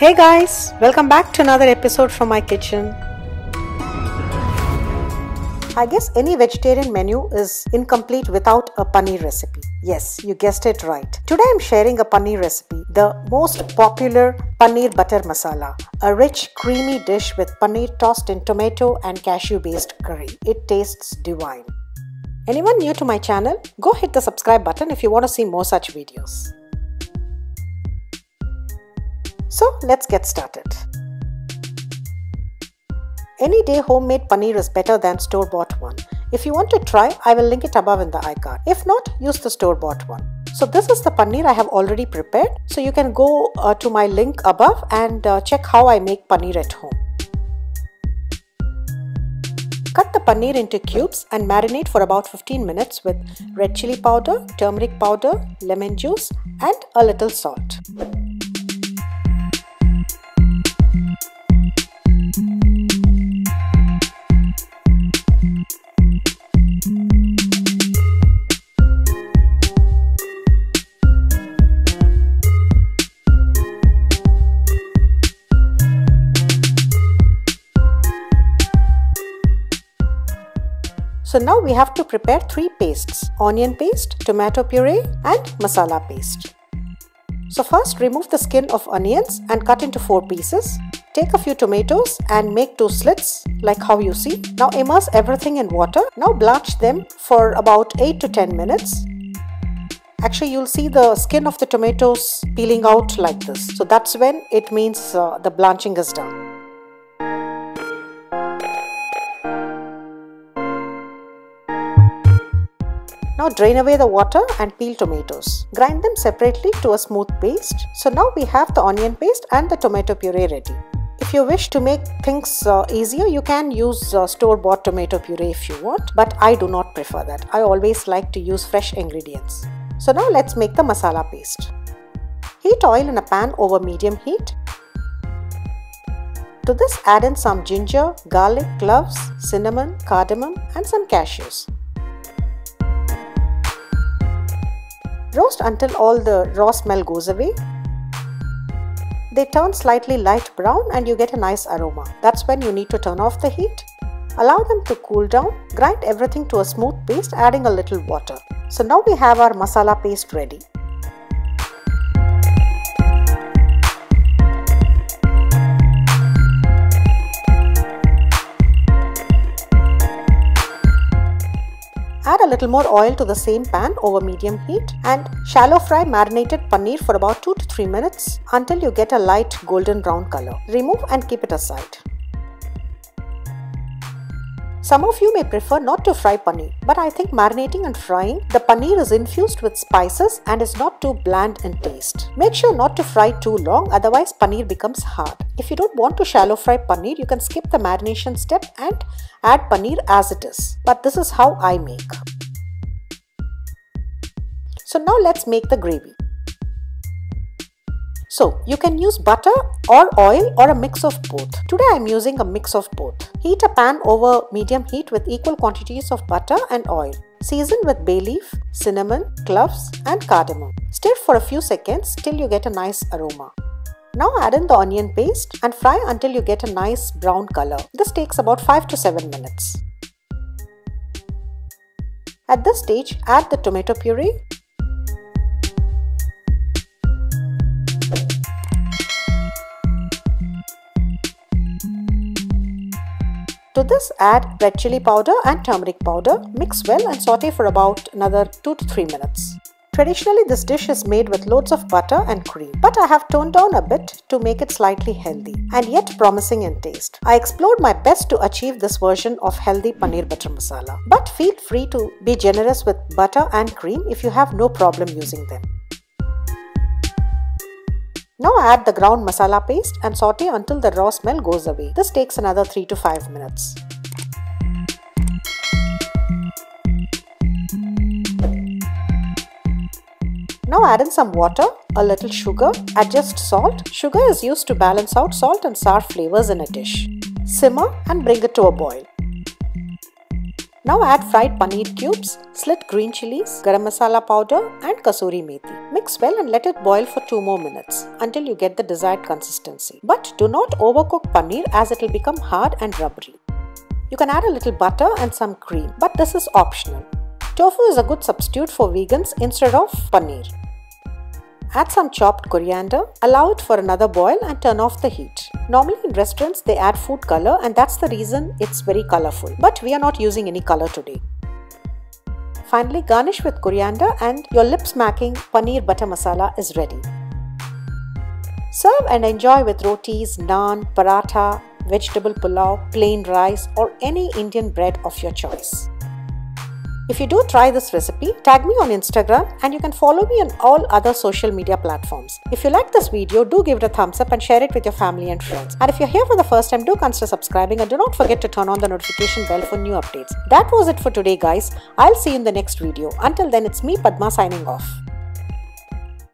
Hey guys, welcome back to another episode from my kitchen. I guess any vegetarian menu is incomplete without a paneer recipe. Yes, you guessed it right. Today I'm sharing a paneer recipe, the most popular paneer butter masala, a rich, creamy dish with paneer tossed in tomato and cashew-based curry. It tastes divine. Anyone new to my channel? Go hit the subscribe button if you want to see more such videos. So let's get started. Any day homemade paneer is better than store-bought one. If you want to try, I will link it above in the icon. If not, use the store-bought one. So this is the paneer I have already prepared. So you can go to my link above and check how I make paneer at home. Cut the paneer into cubes and marinate for about 15 minutes with red chilli powder, turmeric powder, lemon juice and a little salt. So now we have to prepare 3 pastes: onion paste, tomato puree and masala paste. So first remove the skin of onions and cut into 4 pieces. Take a few tomatoes and make 2 slits like how you see. Now immerse everything in water. Now blanch them for about 8 to 10 minutes. Actually you'll see the skin of the tomatoes peeling out like this. So that's when it means the blanching is done. Now drain away the water and peel tomatoes. Grind them separately to a smooth paste. So now we have the onion paste and the tomato puree ready. If you wish to make things easier, you can use store-bought tomato puree if you want, but I do not prefer that. I always like to use fresh ingredients. So now let's make the masala paste. Heat oil in a pan over medium heat. To this add in some ginger, garlic, cloves, cinnamon, cardamom and some cashews. Roast until all the raw smell goes away. They turn slightly light brown and you get a nice aroma. That's when you need to turn off the heat. Allow them to cool down. Grind everything to a smooth paste, adding a little water. So now we have our masala paste ready. Add a little more oil to the same pan over medium heat and shallow fry marinated paneer for about 2 to 3 minutes until you get a light golden brown color. Remove and keep it aside. Some of you may prefer not to fry paneer, but I think marinating and frying, the paneer is infused with spices and is not too bland in taste. Make sure not to fry too long, otherwise paneer becomes hard. If you don't want to shallow fry paneer, you can skip the marination step and add paneer as it is. But this is how I make. So now let's make the gravy. So you can use butter or oil or a mix of both. Today I am using a mix of both. Heat a pan over medium heat with equal quantities of butter and oil. Season with bay leaf, cinnamon, cloves and cardamom. Stir for a few seconds till you get a nice aroma. Now add in the onion paste and fry until you get a nice brown color. This takes about 5 to 7 minutes. At this stage, add the tomato puree. To this add red chilli powder and turmeric powder, mix well and saute for about another 2 to 3 minutes. Traditionally this dish is made with loads of butter and cream, but I have toned down a bit to make it slightly healthy and yet promising in taste. I explored my best to achieve this version of healthy paneer butter masala, but feel free to be generous with butter and cream if you have no problem using them. Now add the ground masala paste and saute until the raw smell goes away. This takes another 3 to 5 minutes. Now add in some water, a little sugar, adjust salt. Sugar is used to balance out salt and sour flavors in a dish. Simmer and bring it to a boil. Now add fried paneer cubes, slit green chillies, garam masala powder and Kasoori Methi. Mix well and let it boil for 2 more minutes until you get the desired consistency. But do not overcook paneer as it will become hard and rubbery. You can add a little butter and some cream, but this is optional. Tofu is a good substitute for vegans instead of paneer. Add some chopped coriander, allow it for another boil and turn off the heat. Normally in restaurants they add food color and that's the reason it's very colorful. But we are not using any color today. Finally garnish with coriander and your lip-smacking paneer butter masala is ready. Serve and enjoy with rotis, naan, paratha, vegetable pulao, plain rice or any Indian bread of your choice. If you do try this recipe, tag me on Instagram and you can follow me on all other social media platforms. If you like this video, do give it a thumbs up and share it with your family and friends. And if you're here for the first time, do consider subscribing and do not forget to turn on the notification bell for new updates. That was it for today guys. I'll see you in the next video. Until then, it's me Padma signing off.